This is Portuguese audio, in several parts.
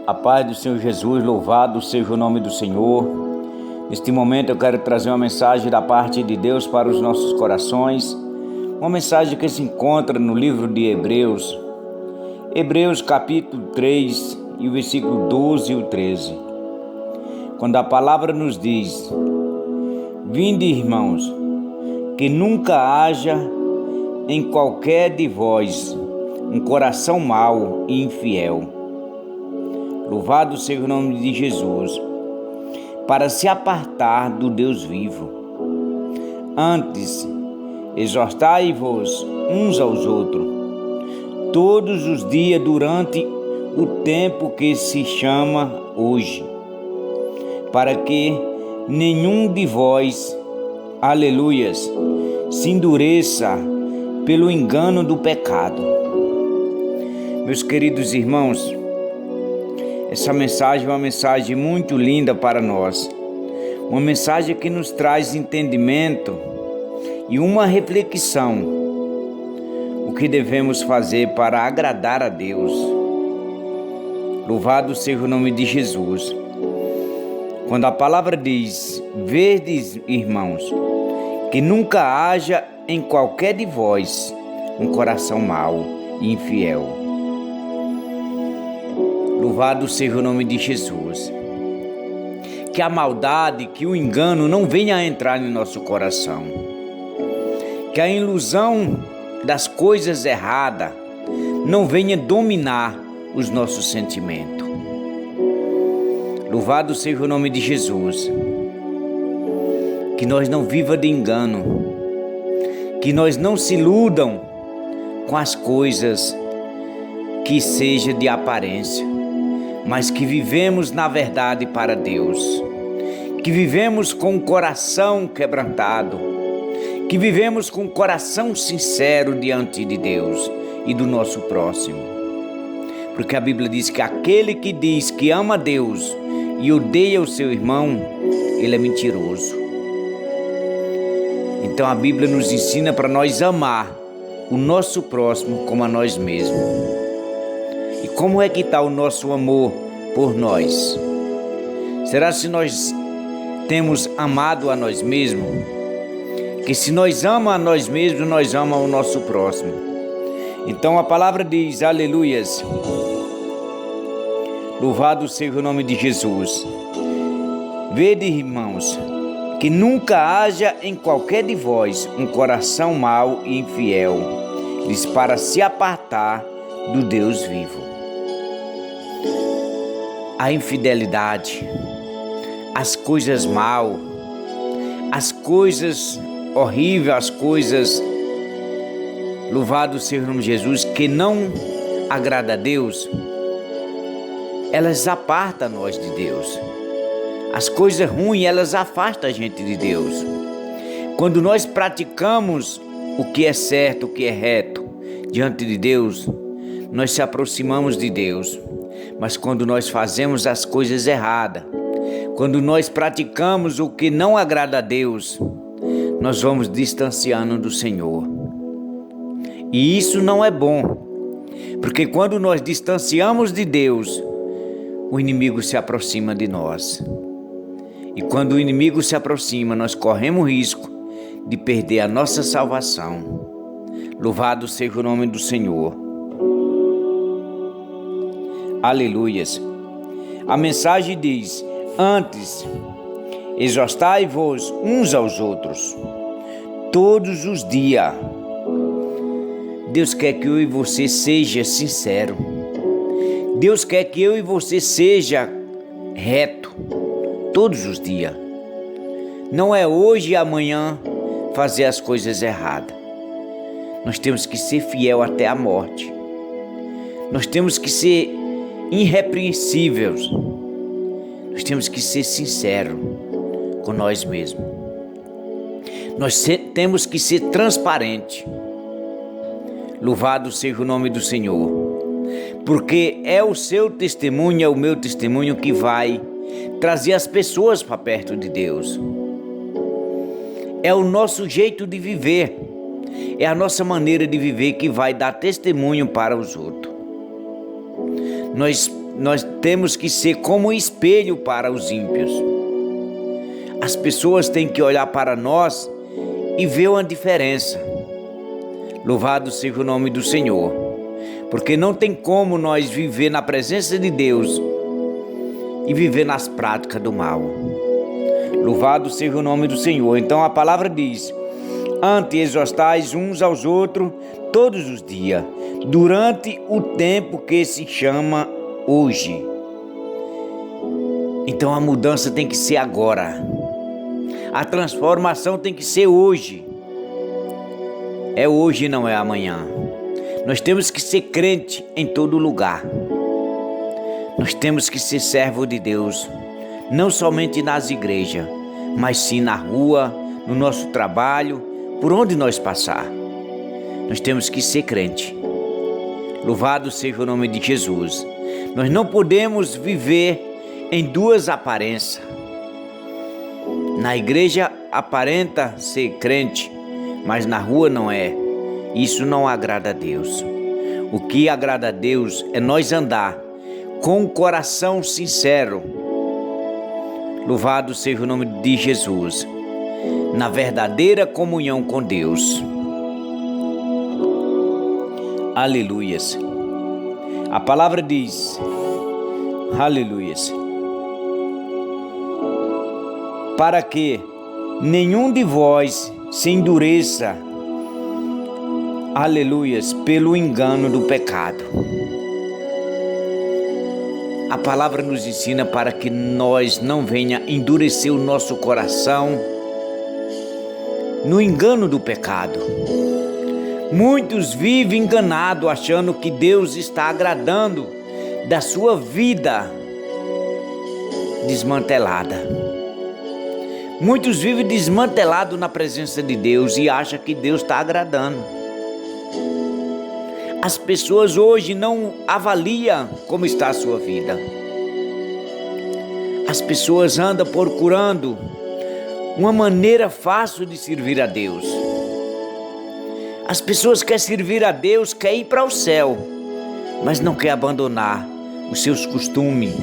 A paz do Senhor Jesus, louvado seja o nome do Senhor. Neste momento eu quero trazer uma mensagem da parte de Deus para os nossos corações. Uma mensagem que se encontra no livro de Hebreus. Hebreus capítulo 3 e o versículo 12 e o 13. Quando a palavra nos diz: Vinde, irmãos, que nunca haja em qualquer de vós um coração mau e infiel. Louvado seja o nome de Jesus, para se apartar do Deus vivo. Antes, exortai-vos uns aos outros, todos os dias durante o tempo que se chama hoje, para que nenhum de vós, aleluias, se endureça pelo engano do pecado. Meus queridos irmãos, essa mensagem é uma mensagem muito linda para nós, uma mensagem que nos traz entendimento e uma reflexão, o que devemos fazer para agradar a Deus. Louvado seja o nome de Jesus. Quando a palavra diz: Verdes, irmãos, que nunca haja em qualquer de vós um coração mau e infiel. Louvado seja o nome de Jesus. Que a maldade, que o engano não venha a entrar em nosso coração. Que a ilusão das coisas erradas não venha dominar os nossos sentimentos. Louvado seja o nome de Jesus. Que nós não viva de engano. Que nós não se iludam com as coisas que seja de aparência, mas que vivemos na verdade para Deus, que vivemos com o coração quebrantado, que vivemos com o coração sincero diante de Deus e do nosso próximo. Porque a Bíblia diz que aquele que diz que ama a Deus e odeia o seu irmão, ele é mentiroso. Então a Bíblia nos ensina para nós amar o nosso próximo como a nós mesmos. E como é que está o nosso amor por nós? Será se nós temos amado a nós mesmos? Que se nós amamos a nós mesmos, nós amamos o nosso próximo. Então a palavra diz, aleluias, louvado seja o nome de Jesus. Vede, irmãos, que nunca haja em qualquer de vós um coração mau e infiel, lhes para se apartar do Deus vivo. A infidelidade, as coisas mal, as coisas horríveis, as coisas, louvado seja o nome de Jesus, que não agrada a Deus, elas apartam nós de Deus. As coisas ruins, elas afastam a gente de Deus. Quando nós praticamos o que é certo, o que é reto diante de Deus, nós se aproximamos de Deus. Mas quando nós fazemos as coisas erradas, quando nós praticamos o que não agrada a Deus, nós vamos distanciando do Senhor. E isso não é bom, porque quando nós distanciamos de Deus, o inimigo se aproxima de nós. E quando o inimigo se aproxima, nós corremos o risco de perder a nossa salvação. Louvado seja o nome do Senhor. Aleluias. A mensagem diz: Antes, exortai-vos uns aos outros, todos os dias. Deus quer que eu e você seja sincero. Deus quer que eu e você seja reto, todos os dias. Não é hoje e amanhã fazer as coisas erradas. Nós temos que ser fiel até a morte. Nós temos que ser irrepreensíveis. Nós temos que ser sinceros com nós mesmos. Nós temos que ser transparentes. Louvado seja o nome do Senhor. Porque é o seu testemunho, é o meu testemunho que vai trazer as pessoas para perto de Deus. É o nosso jeito de viver. É a nossa maneira de viver que vai dar testemunho para os outros. Nós temos que ser como um espelho para os ímpios. As pessoas têm que olhar para nós e ver uma diferença. Louvado seja o nome do Senhor, porque não tem como nós viver na presença de Deus e viver nas práticas do mal. Louvado seja o nome do Senhor. Então a palavra diz: antes exortais uns aos outros todos os dias, durante o tempo que se chama hoje. Então a mudança tem que ser agora. A transformação tem que ser hoje. É hoje, não é amanhã. Nós temos que ser crente em todo lugar. Nós temos que ser servo de Deus, não somente nas igrejas, mas sim na rua, no nosso trabalho, por onde nós passar. Nós temos que ser crente. Louvado seja o nome de Jesus. Nós não podemos viver em duas aparências. Na igreja aparenta ser crente, mas na rua não é. Isso não agrada a Deus. O que agrada a Deus é nós andar com um coração sincero. Louvado seja o nome de Jesus, na verdadeira comunhão com Deus. Aleluias. A palavra diz, aleluias, para que nenhum de vós se endureça, aleluias, pelo engano do pecado. A palavra nos ensina para que nós não venha endurecer o nosso coração no engano do pecado. Muitos vivem enganados, achando que Deus está agradando da sua vida desmantelada. Muitos vivem desmantelados na presença de Deus e acham que Deus está agradando. As pessoas hoje não avaliam como está a sua vida. As pessoas andam procurando uma maneira fácil de servir a Deus. As pessoas querem servir a Deus, querem ir para o céu, mas não querem abandonar os seus costumes,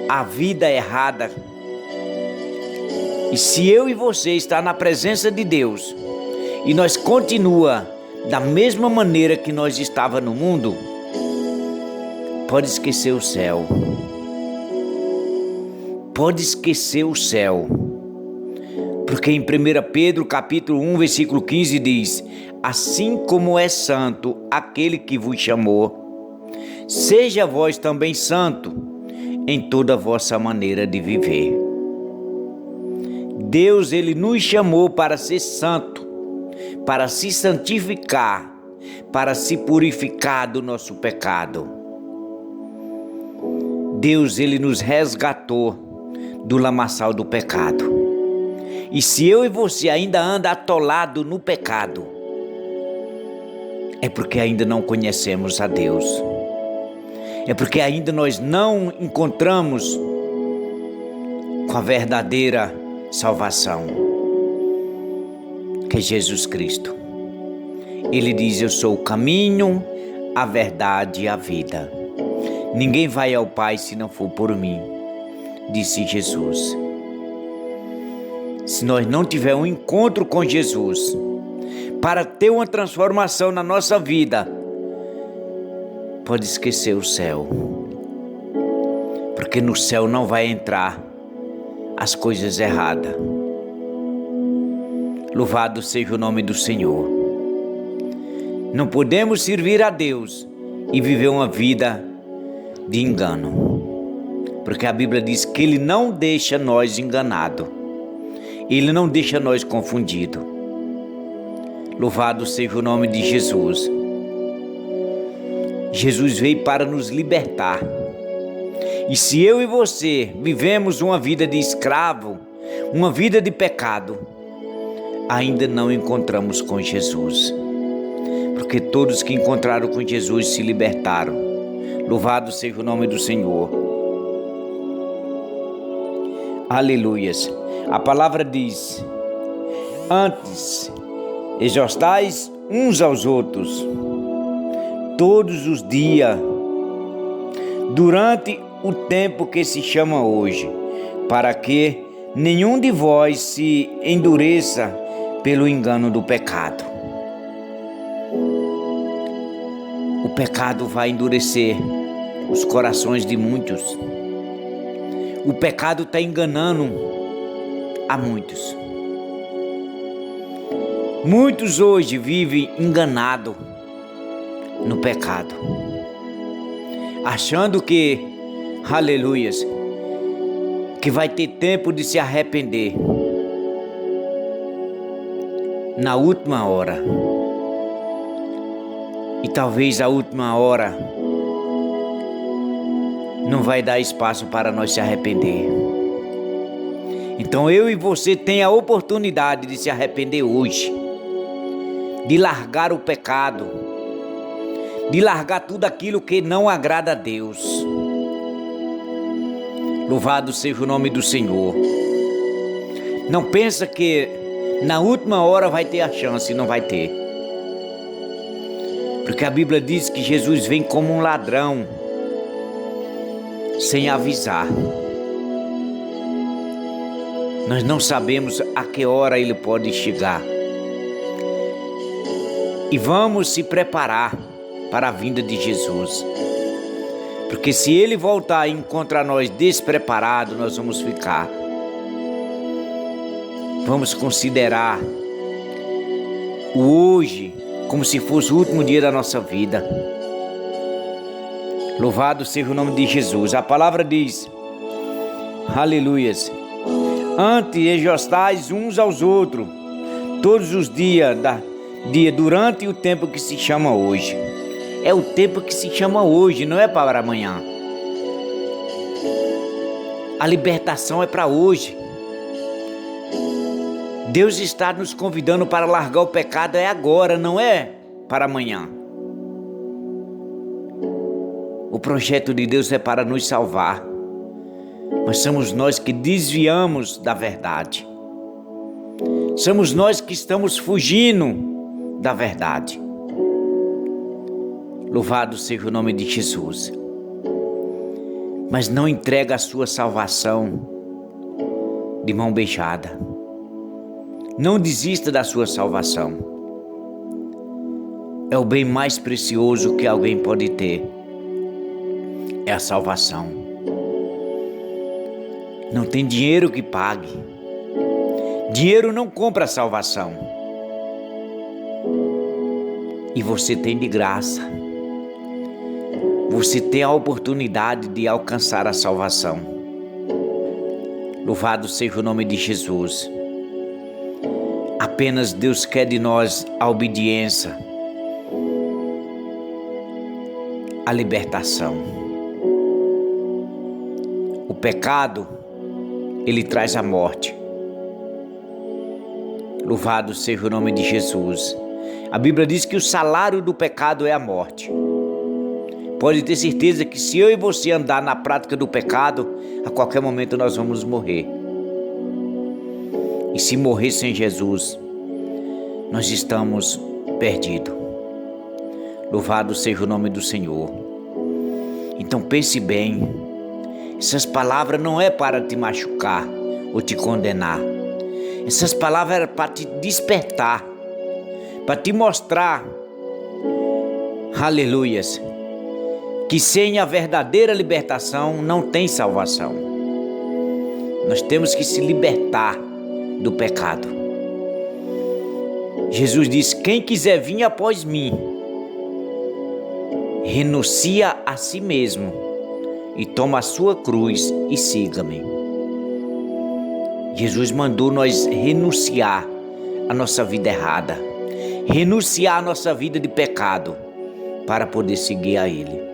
a vida errada. E se eu e você está na presença de Deus e nós continua da mesma maneira que nós estava no mundo, pode esquecer o céu. Pode esquecer o céu. Porque em 1 Pedro capítulo 1, versículo 15 diz: assim como é santo aquele que vos chamou, seja vós também santo em toda a vossa maneira de viver. Deus, Ele nos chamou para ser santo, para se santificar, para se purificar do nosso pecado. Deus, Ele nos resgatou do lamaçal do pecado. E se eu e você ainda anda atolado no pecado, é porque ainda não conhecemos a Deus. É porque ainda nós não encontramos com a verdadeira salvação, que é Jesus Cristo. Ele diz: eu sou o caminho, a verdade e a vida. Ninguém vai ao Pai se não for por mim, disse Jesus. Se nós não tivermos um encontro com Jesus, para ter uma transformação na nossa vida, pode esquecer o céu. Porque no céu não vai entrar as coisas erradas. Louvado seja o nome do Senhor. Não podemos servir a Deus e viver uma vida de engano. Porque a Bíblia diz que Ele não deixa nós enganados. Ele não deixa nós confundidos. Louvado seja o nome de Jesus. Jesus veio para nos libertar. E se eu e você vivemos uma vida de escravo, uma vida de pecado, ainda não encontramos com Jesus. Porque todos que encontraram com Jesus se libertaram. Louvado seja o nome do Senhor. Aleluias. A palavra diz: antes exortais uns aos outros todos os dias, durante o tempo que se chama hoje, para que nenhum de vós se endureça pelo engano do pecado. O pecado vai endurecer os corações de muitos. O pecado está enganando a muitos. Muitos hoje vivem enganados no pecado, achando que, aleluias, que vai ter tempo de se arrepender na última hora. E talvez a última hora não vai dar espaço para nós se arrepender. Então eu e você tem a oportunidade de se arrepender hoje, de largar o pecado, de largar tudo aquilo que não agrada a Deus. Louvado seja o nome do Senhor. Não pensa que na última hora vai ter a chance, não vai ter. Porque a Bíblia diz que Jesus vem como um ladrão, sem avisar. Nós não sabemos a que hora ele pode chegar. E vamos se preparar para a vinda de Jesus. Porque se ele voltar e encontrar nós despreparados, nós vamos ficar. Vamos considerar o hoje como se fosse o último dia da nossa vida. Louvado seja o nome de Jesus. A palavra diz, aleluias, antes exortais uns aos outros, todos os dias durante o tempo que se chama hoje. É o tempo que se chama hoje, não é para amanhã. A libertação é para hoje. Deus está nos convidando para largar o pecado, é agora, não é para amanhã. O projeto de Deus é para nos salvar, mas somos nós que desviamos da verdade. Somos nós que estamos fugindo da verdade. Louvado seja o nome de Jesus. Mas não entrega a sua salvação de mão beijada. Não desista da sua salvação. É o bem mais precioso que alguém pode ter. É a salvação. Não tem dinheiro que pague. Dinheiro não compra a salvação. E você tem de graça. Você tem a oportunidade de alcançar a salvação. Louvado seja o nome de Jesus. Apenas Deus quer de nós a obediência, a libertação. O pecado, ele traz a morte. Louvado seja o nome de Jesus. A Bíblia diz que o salário do pecado é a morte. Pode ter certeza que se eu e você andar na prática do pecado, a qualquer momento nós vamos morrer. E se morrer sem Jesus, nós estamos perdidos. Louvado seja o nome do Senhor. Então pense bem, essas palavras não é para te machucar ou te condenar. Essas palavras eram para te despertar, para te mostrar, aleluias, que sem a verdadeira libertação não tem salvação. Nós temos que se libertar do pecado. Jesus diz, quem quiser vir após mim, renuncia a si mesmo e toma a sua cruz e siga-me. Jesus mandou nós renunciar a nossa vida errada, renunciar a nossa vida de pecado para poder seguir a Ele.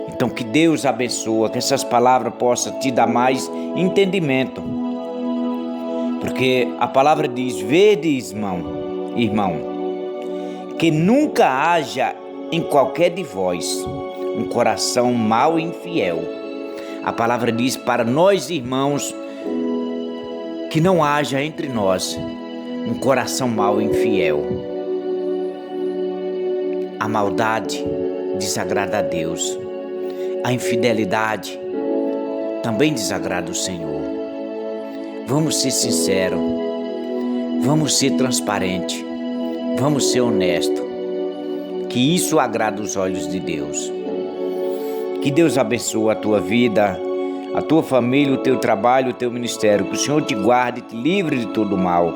Então que Deus abençoe, que essas palavras possam te dar mais entendimento. Porque a palavra diz, vede, irmão, que nunca haja em qualquer de vós um coração mau e infiel. A palavra diz para nós, irmãos, que não haja entre nós um coração mau e infiel. A maldade desagrada a Deus. A infidelidade também desagrada o Senhor. Vamos ser sinceros, vamos ser transparentes, vamos ser honestos, que isso agrada os olhos de Deus. Que Deus abençoe a tua vida, a tua família, o teu trabalho, o teu ministério. Que o Senhor te guarde e te livre de todo mal.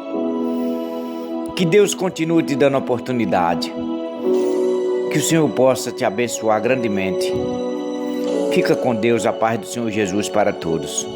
Que Deus continue te dando oportunidade. Que o Senhor possa te abençoar grandemente. Fica com Deus, a paz do Senhor Jesus para todos.